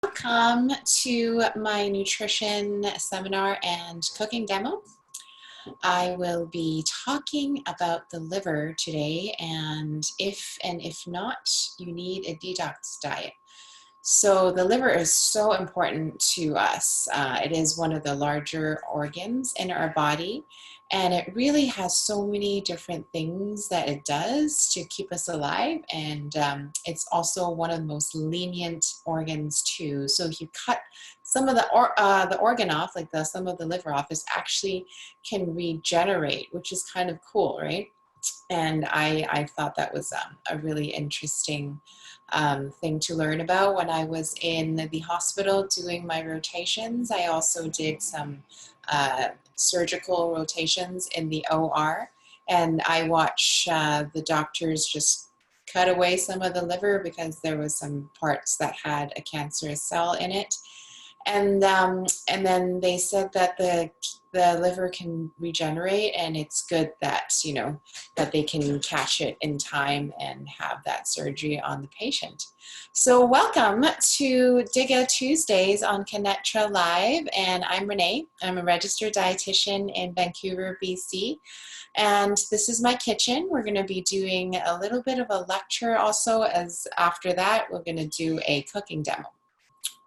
Welcome to my nutrition seminar and cooking demo. I will be talking about the liver today, and if not, you need a detox diet. So the liver is so important to us. It is one of the larger organs in our body, and it really has so many different things that it does to keep us alive. And it's also one of the most lenient organs too. So if you cut some of the organ off, like some of the liver off, it actually can regenerate, which is kind of cool, right? And I thought that was a really interesting thing to learn about when I was in the hospital doing my rotations. I also did some surgical rotations in the OR, and I watched the doctors just cut away some of the liver because there was some parts that had a cancerous cell in it. And then they said that the liver can regenerate, and it's good that that they can catch it in time and have that surgery on the patient. So welcome to Digga Tuesdays on ConnecTra Live, and I'm Renee. I'm a registered dietitian in Vancouver, BC. And this is my kitchen. We're going to be doing a little bit of a lecture also, as after that we're going to do a cooking demo.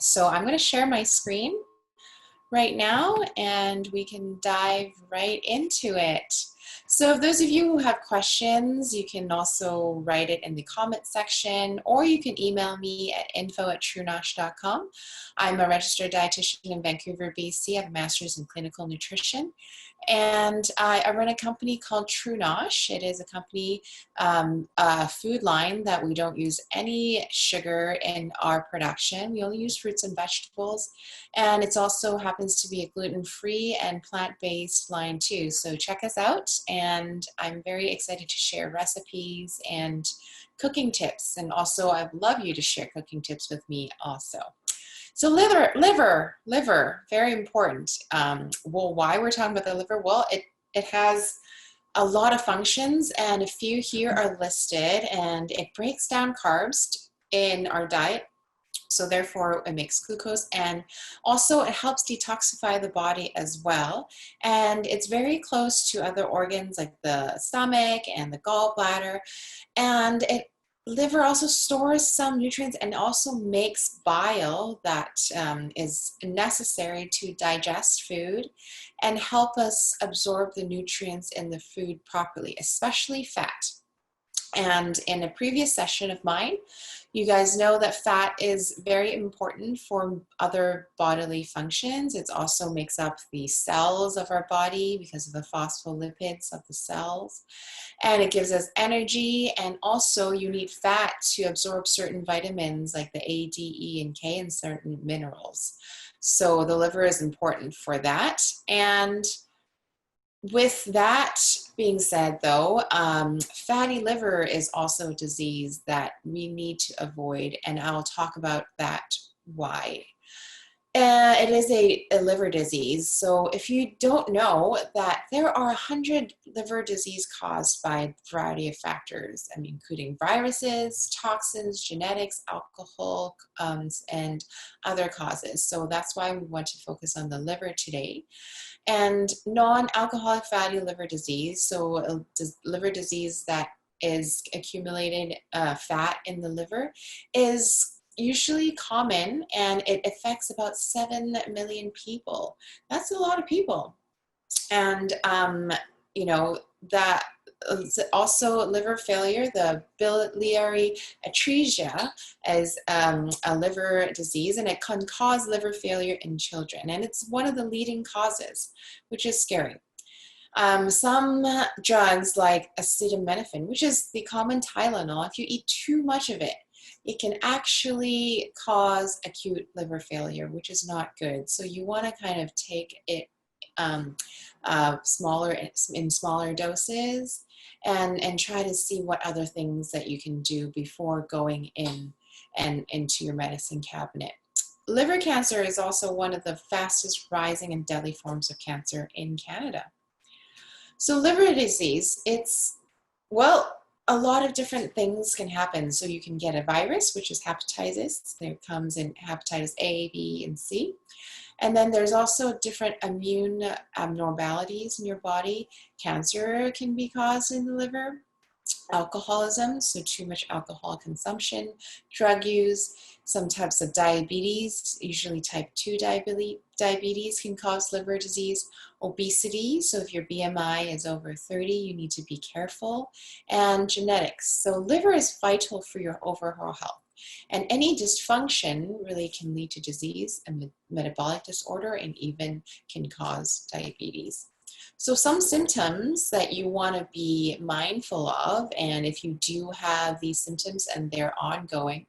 So I'm going to share my screen right now, and we can dive right into it. So if those of you who have questions, you can also write it in the comment section, or you can email me at info@truenosh.com. I'm a registered dietitian in Vancouver, BC. I have a master's in clinical nutrition, and I run a company called True Nosh. It is a company, a food line that we don't use any sugar in our production. We only use fruits and vegetables, and it also happens to be a gluten-free and plant-based line too. So check us out, and I'm very excited to share recipes and cooking tips. And also I'd love you to share cooking tips with me also. So liver, very important. Well, why we're talking about the liver? Well, it has a lot of functions, and a few here are listed, and it breaks down carbs in our diet. So therefore it makes glucose, and also it helps detoxify the body as well. And it's very close to other organs like the stomach and the gallbladder. And liver also stores some nutrients and also makes bile that is necessary to digest food and help us absorb the nutrients in the food properly, especially fat. And in a previous session of mine, you guys know that fat is very important for other bodily functions. It also makes up the cells of our body because of the phospholipids of the cells. And it gives us energy, and also you need fat to absorb certain vitamins like the A, D, E, and K, and certain minerals. So the liver is important for that. And with that being said, though, fatty liver is also a disease that we need to avoid, and I'll talk about that why. It is a liver disease. So if you don't know that there are 100 liver disease caused by a variety of factors, including viruses, toxins, genetics, alcohol, and other causes. So that's why we want to focus on the liver today. And non-alcoholic fatty liver disease, so liver disease that is accumulated fat in the liver, is usually common, and it affects about 7 million people. That's a lot of people. And that also liver failure, the biliary atresia, is a liver disease, and it can cause liver failure in children, and it's one of the leading causes, which is scary. Some drugs like acetaminophen, which is the common Tylenol, if you eat too much of it, it can actually cause acute liver failure, which is not good. So you want to kind of take it in smaller doses, and try to see what other things that you can do before going in and into your medicine cabinet. Liver cancer is also one of the fastest rising and deadly forms of cancer in Canada. So liver disease, a lot of different things can happen. So you can get a virus, which is hepatitis. There comes in hepatitis A, B, and C. And then there's also different immune abnormalities in your body. Cancer can be caused in the liver. Alcoholism, so too much alcohol consumption, drug use, some types of diabetes, usually type 2 diabetes can cause liver disease, obesity, so if your BMI is over 30, you need to be careful, and genetics. So liver is vital for your overall health. And any dysfunction really can lead to disease and metabolic disorder and even can cause diabetes. So some symptoms that you want to be mindful of, and if you do have these symptoms and they're ongoing,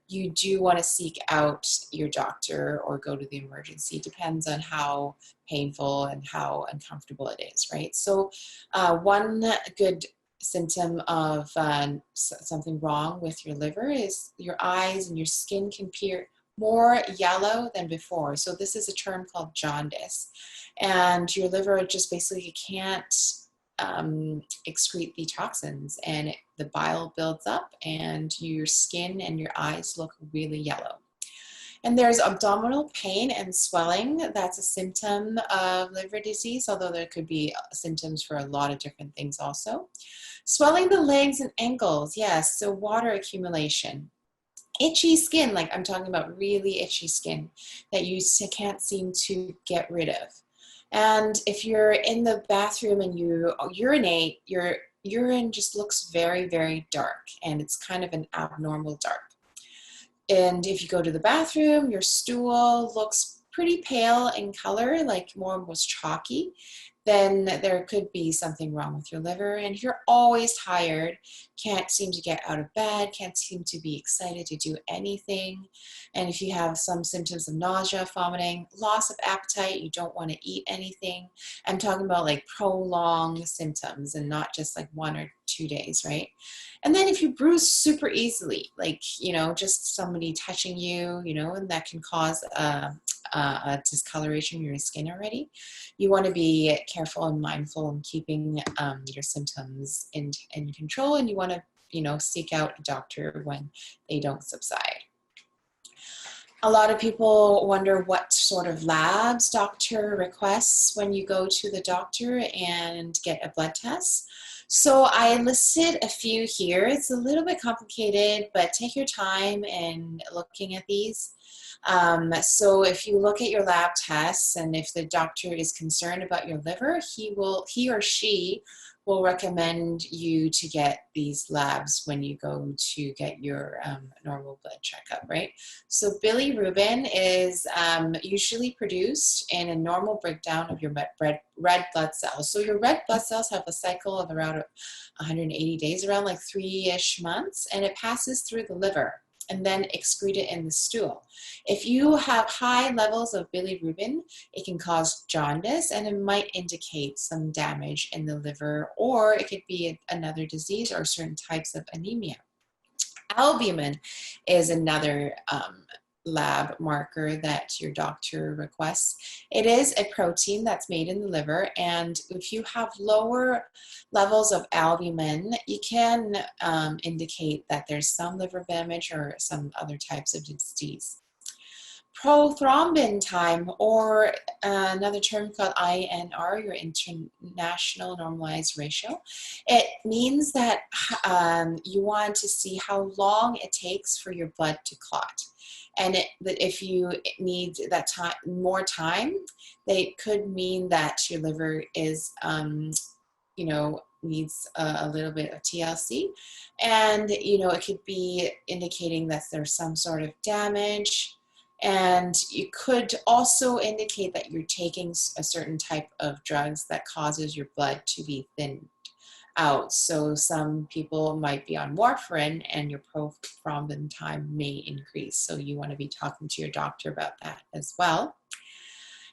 you do want to seek out your doctor or go to the emergency. Depends on how painful and how uncomfortable it is, right? So one good symptom of something wrong with your liver is your eyes and your skin can appear more yellow than before. So this is a term called jaundice. And your liver just basically can't excrete the toxins, and the bile builds up and your skin and your eyes look really yellow. And there's abdominal pain and swelling. That's a symptom of liver disease, although there could be symptoms for a lot of different things also. Swelling the legs and ankles, yes, so water accumulation. Itchy skin, like I'm talking about really itchy skin that you can't seem to get rid of. And if you're in the bathroom and you urinate, your urine just looks very, very dark, and it's kind of an abnormal dark. And if you go to the bathroom, your stool looks pretty pale in color, like more almost chalky, then there could be something wrong with your liver. And if you're always tired, can't seem to get out of bed, can't seem to be excited to do anything, and if you have some symptoms of nausea, vomiting, loss of appetite, you don't want to eat anything. I'm talking about like prolonged symptoms and not just like 1 or 2 days, right? And then if you bruise super easily, like, just somebody touching you, and that can cause a discoloration in your skin already, you want to be careful and mindful in keeping your symptoms in control, and you want to, seek out a doctor when they don't subside. A lot of people wonder what sort of labs doctor requests when you go to the doctor and get a blood test. So I listed a few here. It's a little bit complicated, but take your time in looking at these. So if you look at your lab tests, and if the doctor is concerned about your liver, he or she will recommend you to get these labs when you go to get your normal blood checkup, right? So bilirubin is usually produced in a normal breakdown of your red blood cells. So your red blood cells have a cycle of around 180 days, around like 3-ish months, and it passes through the liver and then excreted in the stool. If you have high levels of bilirubin, it can cause jaundice, and it might indicate some damage in the liver, or it could be another disease or certain types of anemia. Albumin is another lab marker that your doctor requests. It is a protein that's made in the liver, and if you have lower levels of albumin, you can indicate that there's some liver damage or some other types of disease. Prothrombin time, or another term called INR, your international normalized ratio. It means that you want to see how long it takes for your blood to clot. And if you need that time, more time, they could mean that your liver is, needs a little bit of TLC. And, it could be indicating that there's some sort of damage. And you could also indicate that you're taking a certain type of drugs that causes your blood to be thinned out. So some people might be on warfarin, and your prothrombin time may increase. So you want to be talking to your doctor about that as well.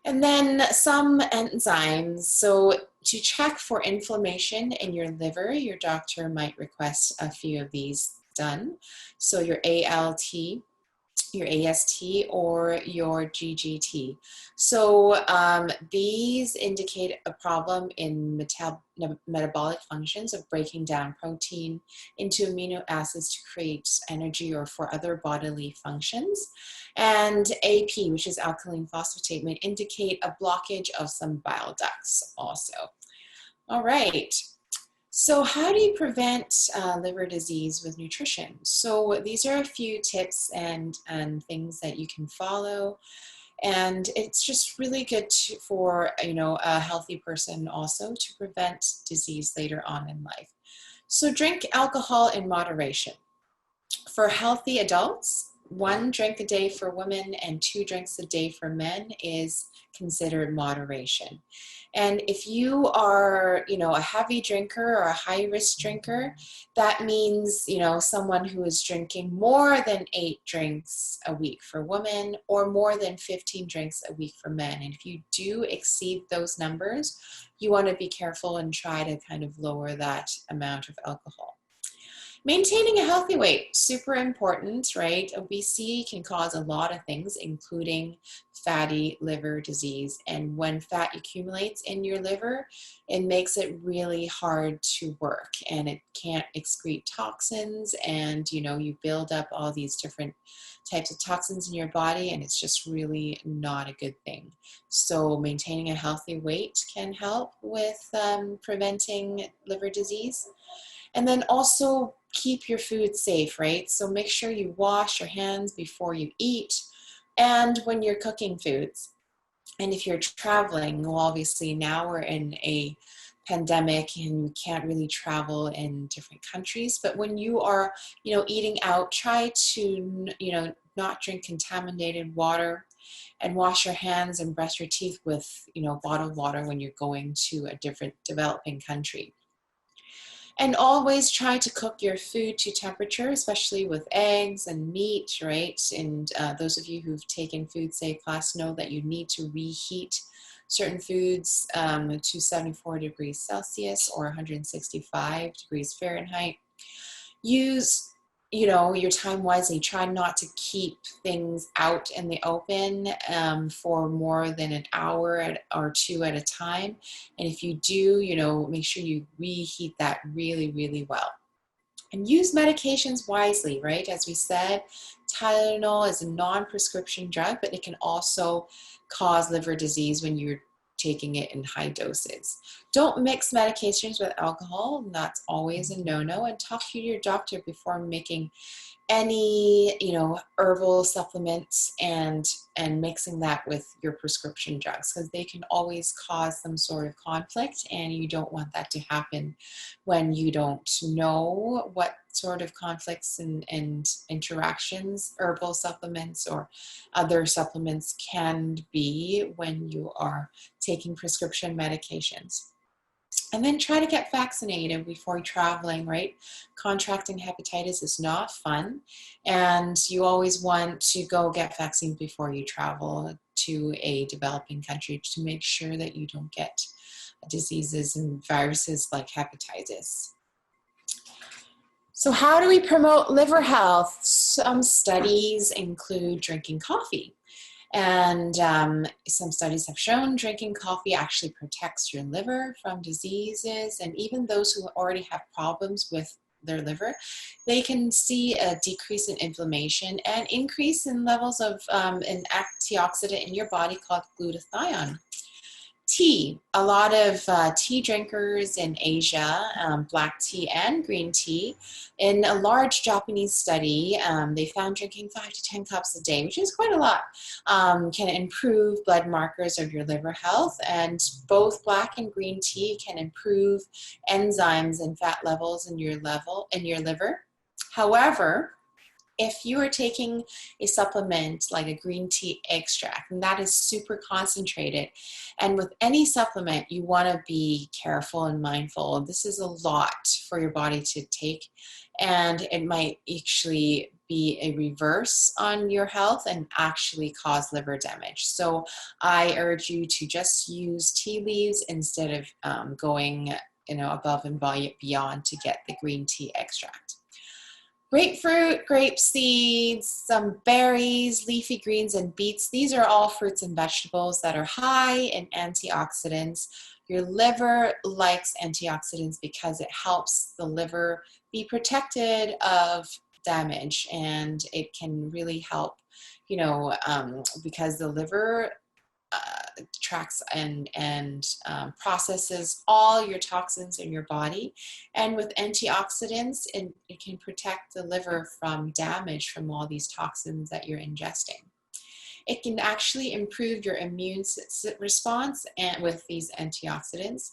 And then some enzymes. So to check for inflammation in your liver, your doctor might request a few of these done. So your ALT, your AST or your GGT. So these indicate a problem in metabolic functions of breaking down protein into amino acids to create energy or for other bodily functions. And AP, which is alkaline phosphatase, may indicate a blockage of some bile ducts also. All right. So how do you prevent liver disease with nutrition? So these are a few tips and things that you can follow. And it's just really good for, you know, a healthy person also to prevent disease later on in life. So drink alcohol in moderation. For healthy adults, 1 drink a day for women and 2 drinks a day for men is considered moderation. And if you are, you know, a heavy drinker or a high risk drinker, that means, you know, someone who is drinking more than 8 drinks a week for women or more than 15 drinks a week for men. And if you do exceed those numbers, you want to be careful and try to kind of lower that amount of alcohol. Maintaining a healthy weight, super important, right? Obesity can cause a lot of things, including fatty liver disease. And when fat accumulates in your liver, it makes it really hard to work and it can't excrete toxins, and you know, you build up all these different types of toxins in your body, and it's just really not a good thing. So maintaining a healthy weight can help with preventing liver disease. And then also keep your food safe, right? So make sure you wash your hands before you eat and when you're cooking foods. And if you're traveling, well, obviously now we're in a pandemic and we can't really travel in different countries, but when you are, you know, eating out, try to, you know, not drink contaminated water and wash your hands and brush your teeth with, you know, bottled water when you're going to a different developing country. And always try to cook your food to temperature, especially with eggs and meat, right? And those of you who've taken food safe class know that you need to reheat certain foods to 74 degrees Celsius or 165 degrees Fahrenheit. Use, you know, your time wisely. Try not to keep things out in the open for more than an hour or 2 at a time. And if you do, you know, make sure you reheat that really, really well. And use medications wisely, right? As we said, Tylenol is a non-prescription drug, but it can also cause liver disease when you're taking it in high doses. Don't mix medications with alcohol. That's always a no-no. And talk to your doctor before making any, you know, herbal supplements and mixing that with your prescription drugs, because they can always cause some sort of conflict, and you don't want that to happen when you don't know what sort of conflicts and interactions herbal supplements or other supplements can be when you are taking prescription medications. And then try to get vaccinated before traveling, right? Contracting hepatitis is not fun. And you always want to go get vaccines before you travel to a developing country to make sure that you don't get diseases and viruses like hepatitis. So how do we promote liver health? Some studies include drinking coffee. And some studies have shown drinking coffee actually protects your liver from diseases, and even those who already have problems with their liver, they can see a decrease in inflammation and increase in levels of an antioxidant in your body called glutathione. Tea. A lot of tea drinkers in Asia, black tea and green tea. In a large Japanese study, they found drinking 5 to 10 cups a day, which is quite a lot, can improve blood markers of your liver health. And both black and green tea can improve enzymes and fat levels in your liver. However, if you are taking a supplement like a green tea extract, and that is super concentrated, and with any supplement, you want to be careful and mindful. This is a lot for your body to take, and it might actually be a reverse on your health and actually cause liver damage. So I urge you to just use tea leaves instead of going, you know, above and beyond to get the green tea extract. Grapefruit, grape seeds, some berries, leafy greens, and beets. These are all fruits and vegetables that are high in antioxidants. Your liver likes antioxidants because it helps the liver be protected of damage, and it can really help, you know, because the liver tracks and processes all your toxins in your body. And with antioxidants, it can protect the liver from damage from all these toxins that you're ingesting. It can actually improve your immune response and with these antioxidants.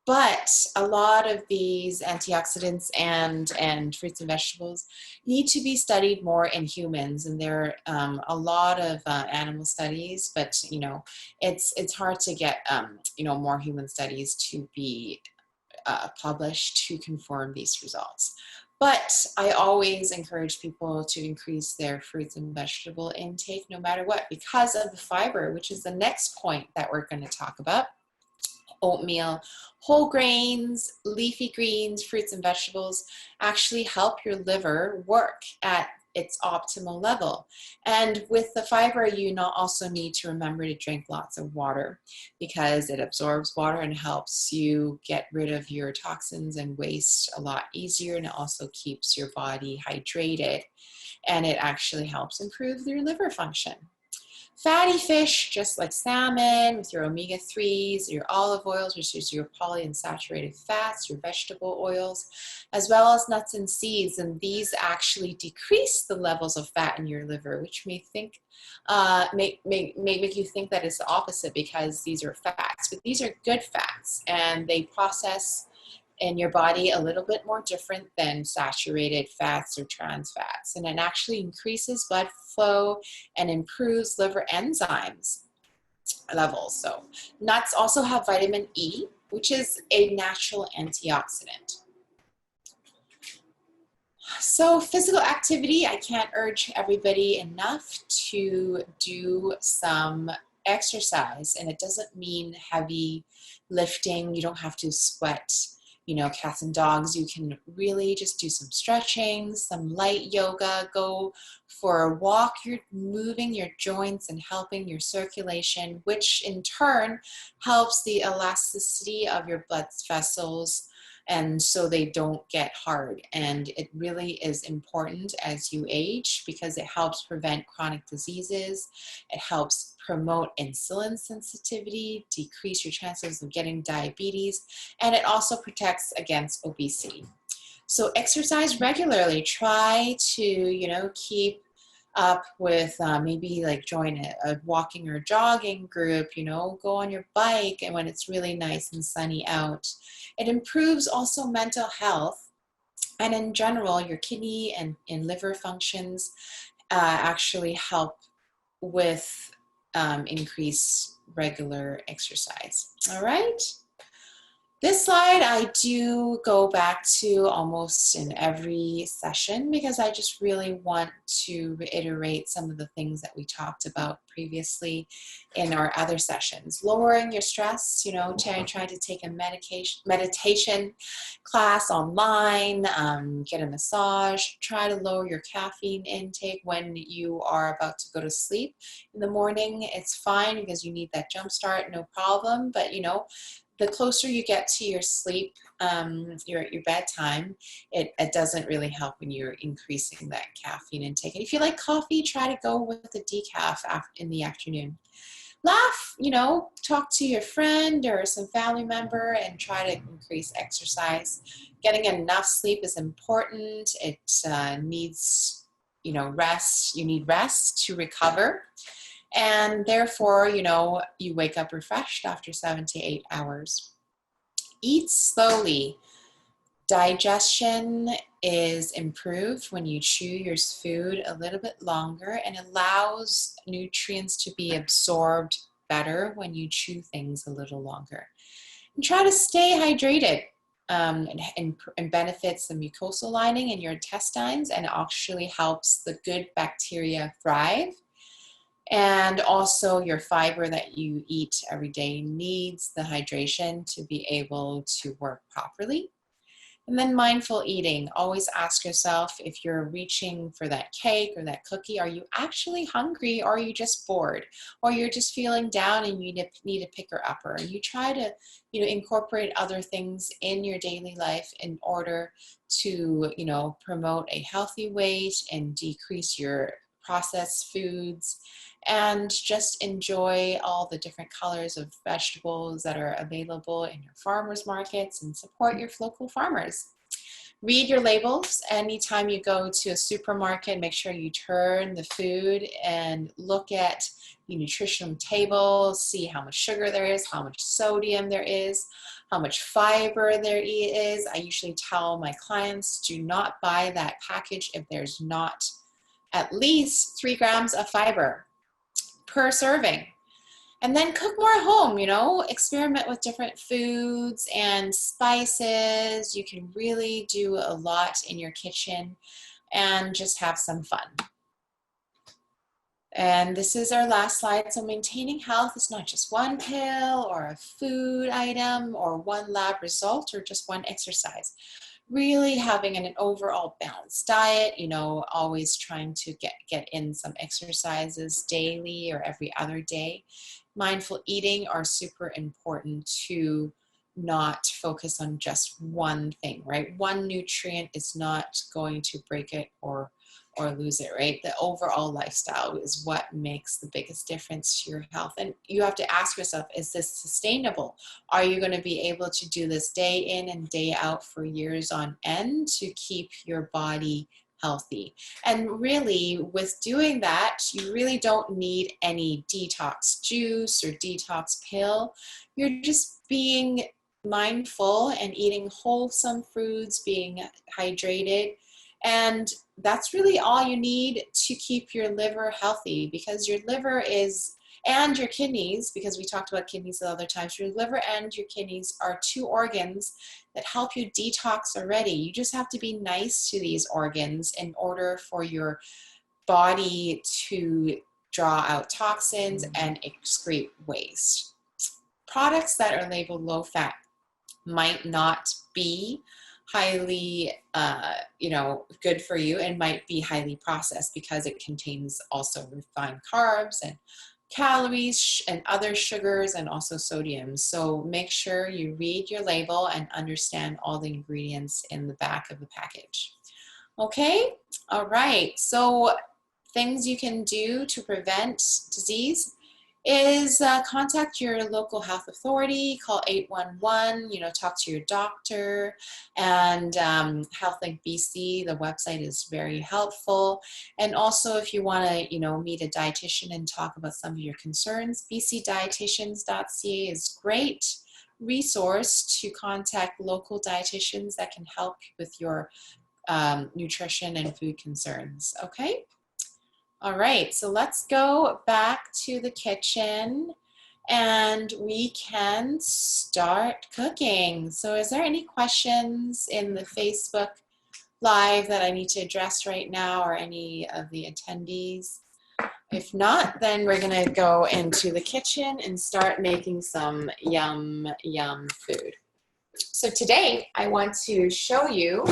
But a lot of these antioxidants and fruits and vegetables need to be studied more in humans, and there are a lot of animal studies, but you know, it's hard to get you know, more human studies to be published to confirm these results. But I always encourage people to increase their fruits and vegetable intake no matter what, because of the fiber, which is the next point that we're going to talk about. Oatmeal, whole grains, leafy greens, fruits and vegetables actually help your liver work at its optimal level. And with the fiber, you also need to remember to drink lots of water, because it absorbs water and helps you get rid of your toxins and waste a lot easier, and it also keeps your body hydrated, and it actually helps improve your liver function. Fatty fish, just like salmon, with your omega-3s, your olive oils, which is your polyunsaturated fats, your vegetable oils, as well as nuts and seeds. And these actually decrease the levels of fat in your liver, which may make you think that it's the opposite, because these are fats. But these are good fats, and they process in your body a little bit more different than saturated fats or trans fats. And it actually increases blood flow and improves liver enzymes levels. So nuts also have vitamin E, which is a natural antioxidant. So physical activity, I can't urge everybody enough to do some exercise, and it doesn't mean heavy lifting. You don't have to sweat, you know, cats and dogs. You can really just do some stretching, some light yoga, go for a walk. You're moving your joints and helping your circulation, which in turn helps the elasticity of your blood vessels, and so they don't get hard. And it really is important as you age, because it helps prevent chronic diseases. It helps promote insulin sensitivity, decrease your chances of getting diabetes, and it also protects against obesity. So exercise regularly. Try to, you know, keep up with maybe like join a walking or jogging group, you know, go on your bike, and when it's really nice and sunny out. It improves also mental health, and in general, your kidney and liver functions actually help with increased regular exercise. All right. This slide I do go back to almost in every session, because I just really want to reiterate some of the things that we talked about previously in our other sessions. Lowering your stress, you know, try to take a meditation class online, get a massage, try to lower your caffeine intake when you are about to go to sleep. In the morning, it's fine because you need that jump start, no problem, but you know, the closer you get to your sleep, your bedtime, it doesn't really help when you're increasing that caffeine intake. And if you like coffee, try to go with the decaf in the afternoon. Laugh, you know, talk to your friend or some family member, and try to increase exercise. Getting enough sleep is important. It needs, you know, rest. You need rest to recover. And therefore, you know, you wake up refreshed after 7 to 8 hours. Eat slowly. Digestion is improved when you chew your food a little bit longer, and allows nutrients to be absorbed better when you chew things a little longer. And try to stay hydrated. And benefits the mucosal lining in your intestines, and actually helps the good bacteria thrive. And also your fiber that you eat every day needs the hydration to be able to work properly. And then mindful eating. Always ask yourself, if you're reaching for that cake or that cookie, are you actually hungry, or are you just bored, or you're just feeling down and you need a picker-upper? And you try to, incorporate other things in your daily life in order to, promote a healthy weight and decrease your processed foods, and just enjoy all the different colors of vegetables that are available in your farmers markets, and support your local farmers. Read your labels. Anytime you go to a supermarket, make sure you turn the food and look at the nutritional table, see how much sugar there is, how much sodium there is, how much fiber there is. I usually tell my clients, do not buy that package if there's not at least 3 grams of fiber per serving. And then cook more at home, experiment with different foods and spices. You can really do a lot in your kitchen and just have some fun. And this is our last slide. So maintaining health is not just one pill or a food item or one lab result or just one exercise. Really having an overall balanced diet, always trying to get in some exercises daily or every other day. Mindful eating are super important to not focus on just one thing, right? One nutrient is not going to break it or lose it, right? The overall lifestyle is what makes the biggest difference to your health. And you have to ask yourself, is this sustainable? Are you going to be able to do this day in and day out for years on end to keep your body healthy? And really, with doing that, you really don't need any detox juice or detox pill. You're just being mindful and eating wholesome foods, being hydrated, and that's really all you need to keep your liver healthy, because your liver is, and your kidneys, because we talked about kidneys the other times, your liver and your kidneys are 2 organs that help you detox already. You just have to be nice to these organs in order for your body to draw out toxins and excrete waste. Products that are labeled low fat might not be highly good for you, and might be highly processed because it contains also refined carbs and calories and other sugars and also sodium. So make sure you read your label and understand all the ingredients in the back of the package. Okay, all right, so things you can do to prevent disease is contact your local health authority, call 811, talk to your doctor, and HealthLink BC, the website is very helpful. And also if you want to, meet a dietitian and talk about some of your concerns, bcdietitians.ca is great resource to contact local dietitians that can help with your nutrition and food concerns. Okay. All right, so let's go back to the kitchen and we can start cooking. So is there any questions in the Facebook Live that I need to address right now, or any of the attendees? If not, then we're gonna go into the kitchen and start making some yum food. So today I want to show you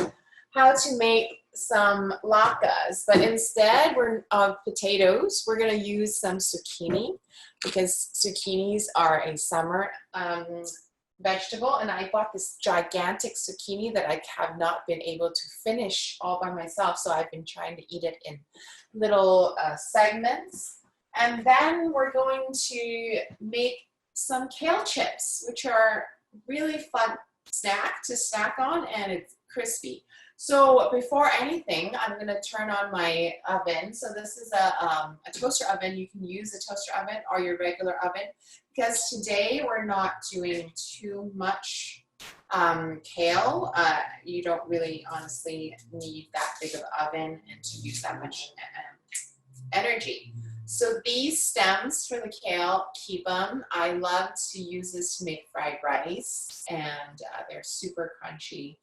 how to make some latkes, but instead of potatoes, we're going to use some zucchini, because zucchinis are a summer vegetable, and I bought this gigantic zucchini that I have not been able to finish all by myself, so I've been trying to eat it in little segments. And then we're going to make some kale chips, which are really fun snack to snack on, and it's crispy. So before anything, I'm going to turn on my oven. So this is a toaster oven. You can use a toaster oven or your regular oven, because today we're not doing too much kale. You don't really honestly need that big of an oven and to use that much energy. So these stems for the kale, keep them. I love to use this to make fried rice, and they're super crunchy.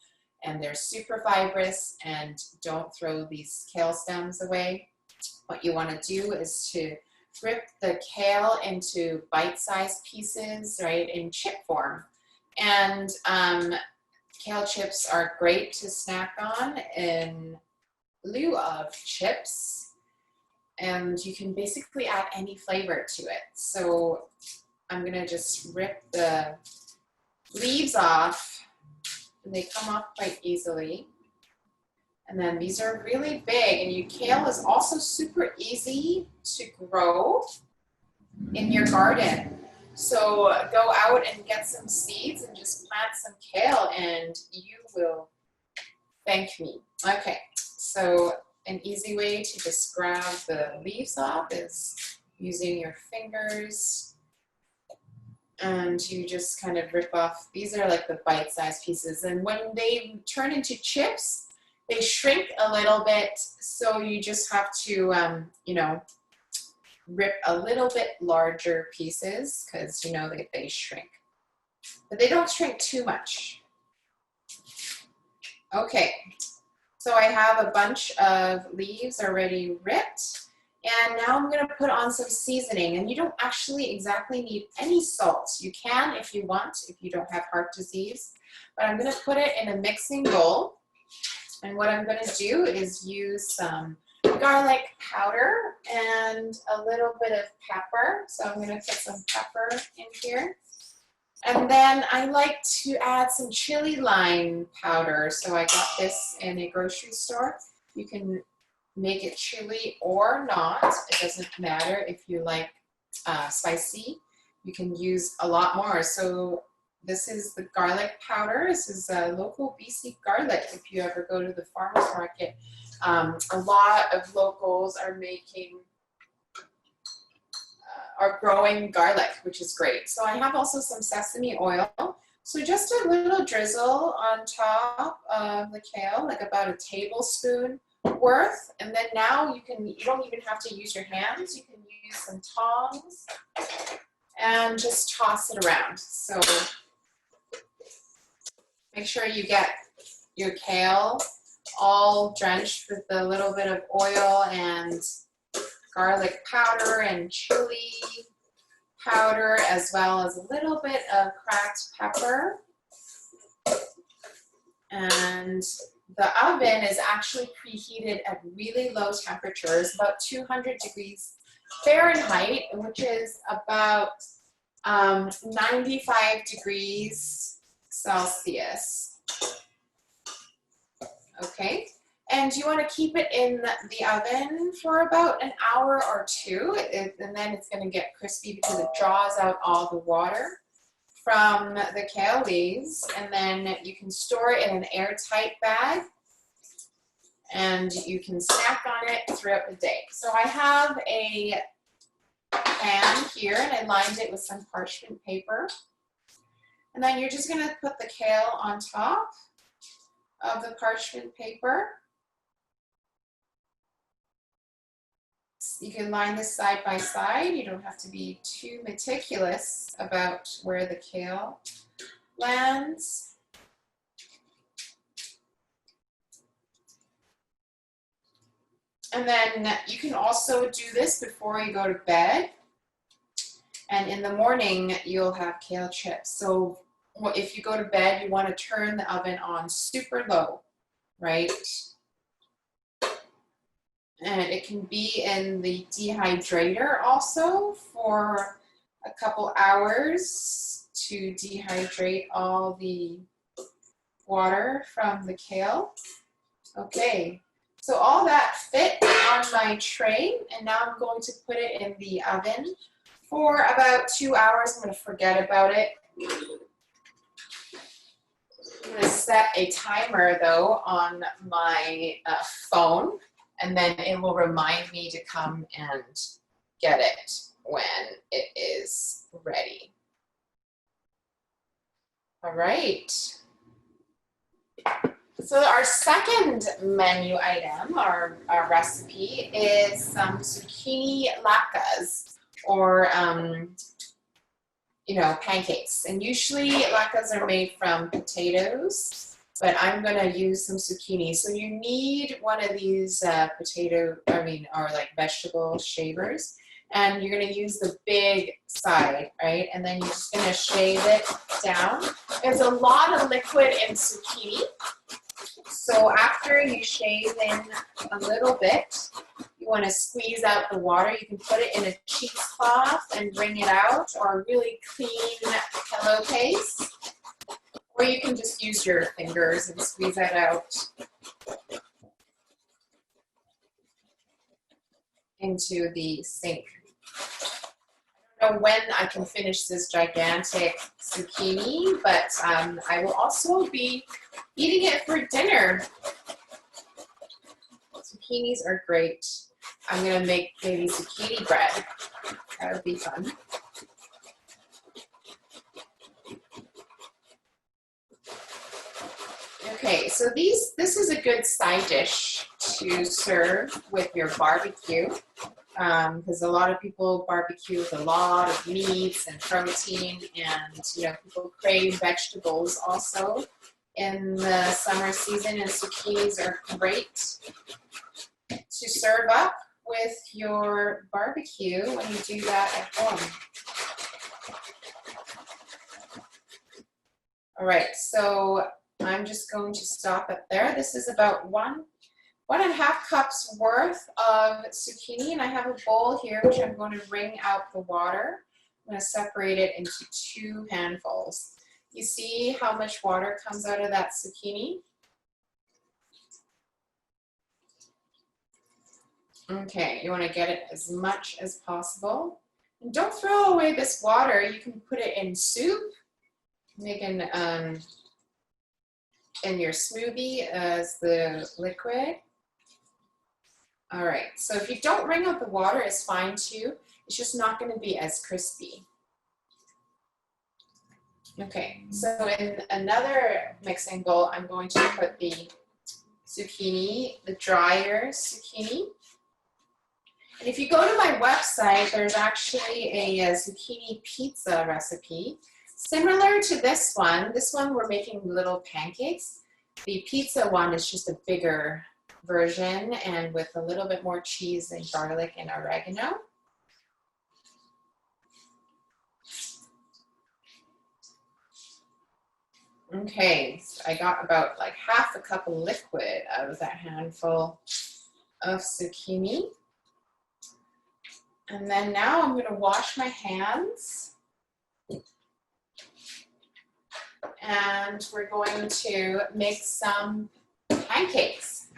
And they're super fibrous, and don't throw these kale stems away. What you want to do is to rip the kale into bite-sized pieces, right, in chip form. And kale chips are great to snack on in lieu of chips, and you can basically add any flavor to it. So I'm gonna just rip the leaves off, and they come off quite easily. And then these are really big, and kale is also super easy to grow in your garden. So go out and get some seeds and just plant some kale, and you will thank me. Okay, so an easy way to just grab the leaves off is using your fingers, and you just kind of rip off. These are like the bite-sized pieces, and when they turn into chips, they shrink a little bit, so you just have to, you know, rip a little bit larger pieces because you know they shrink. But they don't shrink too much. Okay, so I have a bunch of leaves already ripped, and now I'm going to put on some seasoning, and you don't actually exactly need any salt. You can if you want, if you don't have heart disease, but I'm going to put it in a mixing bowl. And what I'm going to do is use some garlic powder and a little bit of pepper. So I'm going to put some pepper in here. And then I like to add some chili lime powder. So I got this in a grocery store. You can make it chili or not. It doesn't matter if you like spicy. You can use a lot more. So this is the garlic powder. This is local BC garlic. If you ever go to the farmer's market, a lot of locals are growing garlic, which is great. So I have also some sesame oil. So just a little drizzle on top of the kale, like about a tablespoon worth. And then now you don't even have to use your hands. You can use some tongs and just toss it around. So make sure you get your kale all drenched with a little bit of oil and garlic powder and chili powder, as well as a little bit of cracked pepper. And the oven is actually preheated at really low temperatures, about 200 degrees Fahrenheit, which is about 95 degrees Celsius. Okay, and you want to keep it in the oven for about an hour or two, and then it's going to get crispy because it draws out all the water from the kale leaves. And then you can store it in an airtight bag, and you can snack on it throughout the day. So I have a pan here, and I lined it with some parchment paper. And then you're just going to put the kale on top of the parchment paper. You can line this side by side. You don't have to be too meticulous about where the kale lands. And then you can also do this before you go to bed. And in the morning, you'll have kale chips. So if you go to bed, you want to turn the oven on super low, right? And it can be in the dehydrator also for a couple hours to dehydrate all the water from the kale. Okay, so all that fit on my tray, and now I'm going to put it in the oven for about 2 hours. I'm going to forget about it. I'm going to set a timer though on my phone, and then it will remind me to come and get it when it is ready. All right. So our second menu item, our recipe, is some zucchini latkes, or you know, pancakes. And usually latkes are made from potatoes, but I'm going to use some zucchini. So you need one of these or like vegetable shavers, and you're going to use the big side, right? And then you're just gonna shave it down. There's a lot of liquid in zucchini. So after you shave in a little bit, you want to squeeze out the water. You can put it in a cheesecloth and wring it out, or a really clean pillowcase. Or you can just use your fingers and squeeze that out into the sink. I don't know when I can finish this gigantic zucchini, but I will also be eating it for dinner. Zucchinis are great. I'm gonna make maybe zucchini bread. That would be fun. Okay, so this is a good side dish to serve with your barbecue, because a lot of people barbecue with a lot of meats and protein, and people crave vegetables also in the summer season, and zucchinis are great to serve up with your barbecue when you do that at home. All right, so I'm just going to stop it there. This is about 1.5 cups worth of zucchini, and I have a bowl here which I'm going to wring out the water. I'm going to separate it into 2 handfuls. You see how much water comes out of that zucchini? Okay, you want to get it as much as possible. And don't throw away this water. You can put it in soup, make in your smoothie as the liquid. All right, so if you don't wring out the water, it's fine too. It's just not going to be as crispy. Okay, so in another mixing bowl, I'm going to put the zucchini, the drier zucchini. And if you go to my website, there's actually a zucchini pizza recipe. Similar to this one we're making little pancakes. The pizza one is just a bigger version and with a little bit more cheese and garlic and oregano. Okay, so I got about like half a cup of liquid out of that handful of zucchini. And then now I'm going to wash my hands. And we're going to make some pancakes.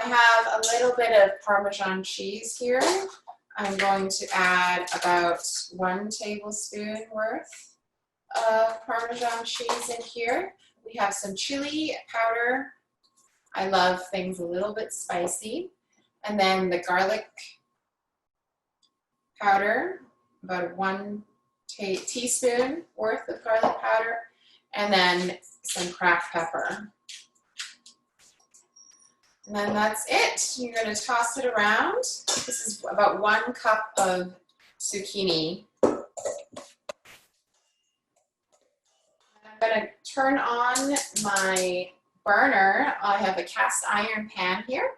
I have a little bit of Parmesan cheese here. I'm going to add about 1 tablespoon worth of Parmesan cheese in here. We have some chili powder. I love things a little bit spicy. And then the garlic powder, about 1 teaspoon worth of garlic powder, and then some cracked pepper. And then that's it. You're going to toss it around. This is about 1 cup of zucchini. I'm going to turn on my burner. I have a cast iron pan here.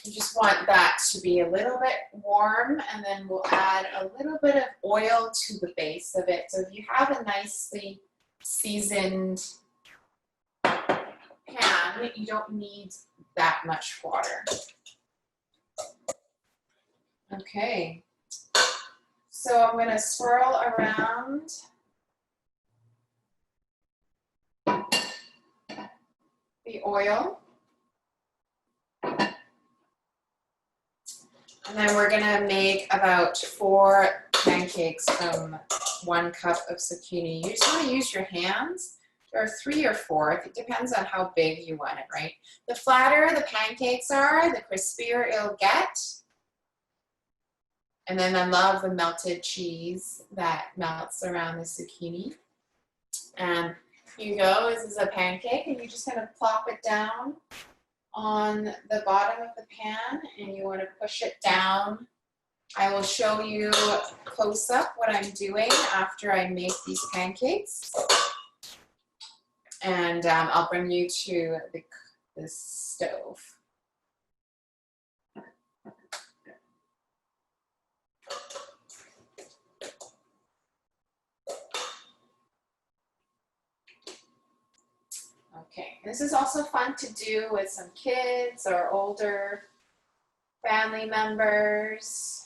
You just want that to be a little bit warm, and then we'll add a little bit of oil to the base of it. So if you have a nicely seasoned pan, you don't need that much water. Okay, so I'm going to swirl around the oil. And then we're going to make about 4 pancakes from 1 cup of zucchini. You just want to use your hands, or 3 or 4. It depends on how big you want it, right? The flatter the pancakes are, the crispier it'll get. And then I love the melted cheese that melts around the zucchini. And here you go, this is a pancake, and you're just going to plop it down on the bottom of the pan, and you want to push it down I will show you close up what I'm doing after I make these pancakes. And I'll bring you to the stove. Okay, this is also fun to do with some kids or older family members.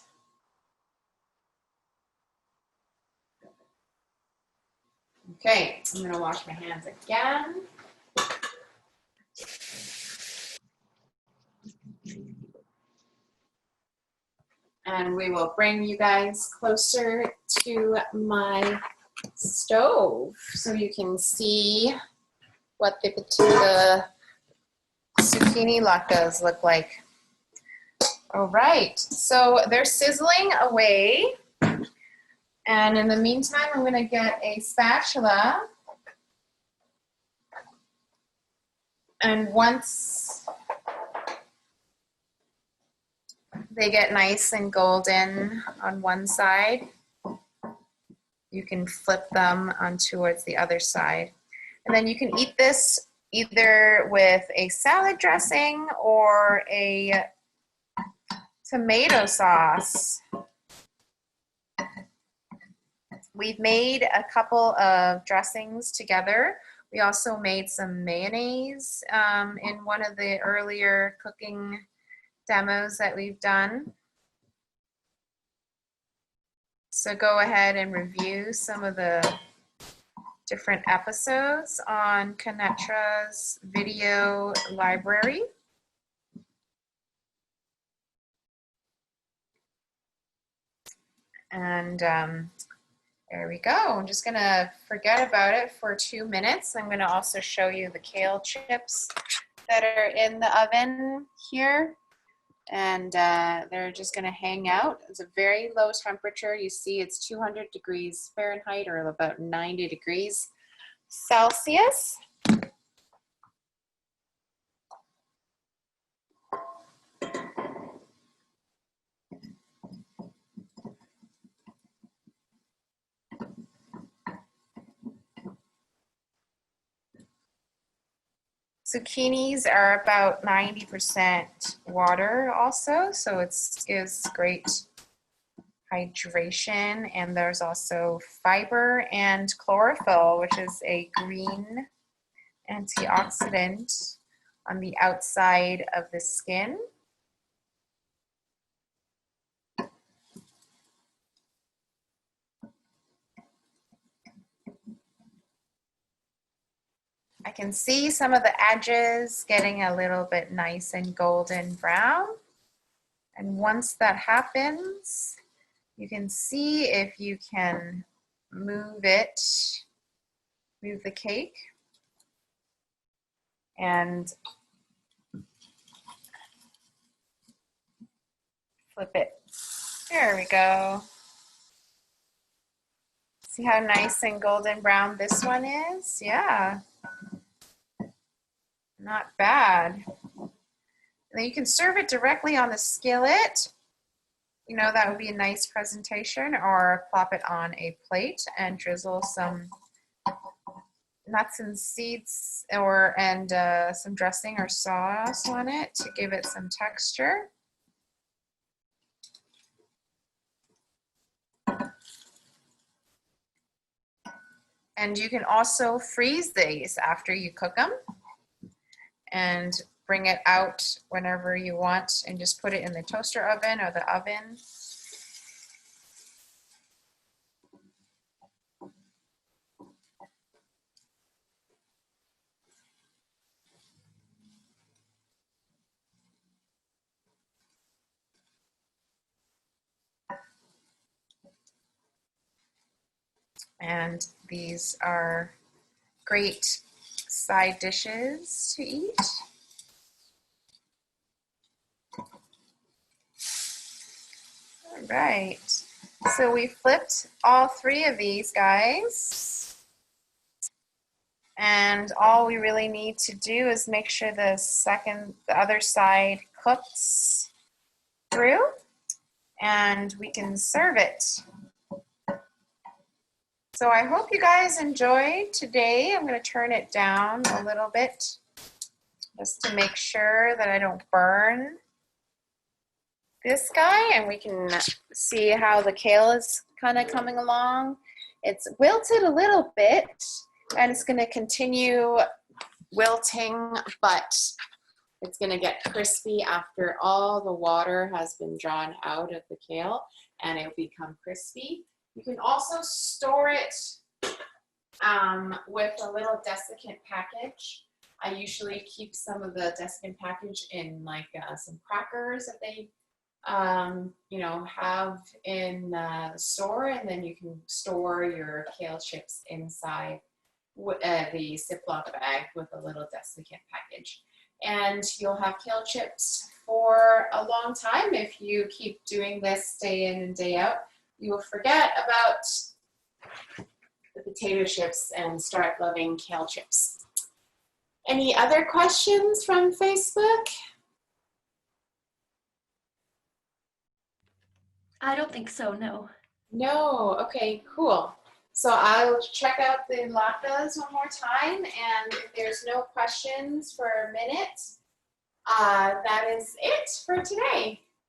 Okay, I'm gonna wash my hands again. And we will bring you guys closer to my stove so you can see what the zucchini latkes look like. All right, so they're sizzling away. And in the meantime, I'm gonna get a spatula. And once they get nice and golden on one side, you can flip them on towards the other side. And then you can eat this either with a salad dressing or a tomato sauce. We've made a couple of dressings together. We also made some mayonnaise in one of the earlier cooking demos that we've done. So go ahead and review some of the different episodes on ConnecTra's video library. And there we go. I'm just gonna forget about it for 2 minutes. I'm gonna also show you the kale chips that are in the oven here. And they're just gonna hang out. It's a very low temperature. You see it's 200 degrees Fahrenheit or about 90 degrees Celsius. Zucchinis are about 90% water also, so it gives great hydration, and there's also fiber and chlorophyll, which is a green antioxidant on the outside of the skin. I can see some of the edges getting a little bit nice and golden brown. And once that happens, you can see if you can move the cake, and flip it. There we go. See how nice and golden brown this one is? Yeah. Not bad. And then you can serve it directly on the skillet. You know, that would be a nice presentation, or plop it on a plate and drizzle some nuts and seeds and some dressing or sauce on it to give it some texture. And you can also freeze these after you cook them and bring it out whenever you want and just put it in the toaster oven or the oven. And these are great side dishes to eat. All right, so we flipped all 3 of these guys. And all we really need to do is make sure the other side cooks through. and we can serve it. So I hope you guys enjoyed today. I'm going to turn it down a little bit just to make sure that I don't burn this guy, and we can see how the kale is kind of coming along. It's wilted a little bit and it's going to continue wilting, but it's going to get crispy after all the water has been drawn out of the kale, and it'll become crispy. You can also store it with a little desiccant package. I usually keep some of the desiccant package in like some crackers that they you know, have in the store, and then you can store your kale chips inside the Ziploc bag with a little desiccant package. And you'll have kale chips for a long time if you keep doing this day in and day out. You will forget about the potato chips and start loving kale chips. Any other questions from Facebook? I don't think so, no. No, okay, cool. So I'll check out the latkes one more time, and if there's no questions for a minute, that is it for today.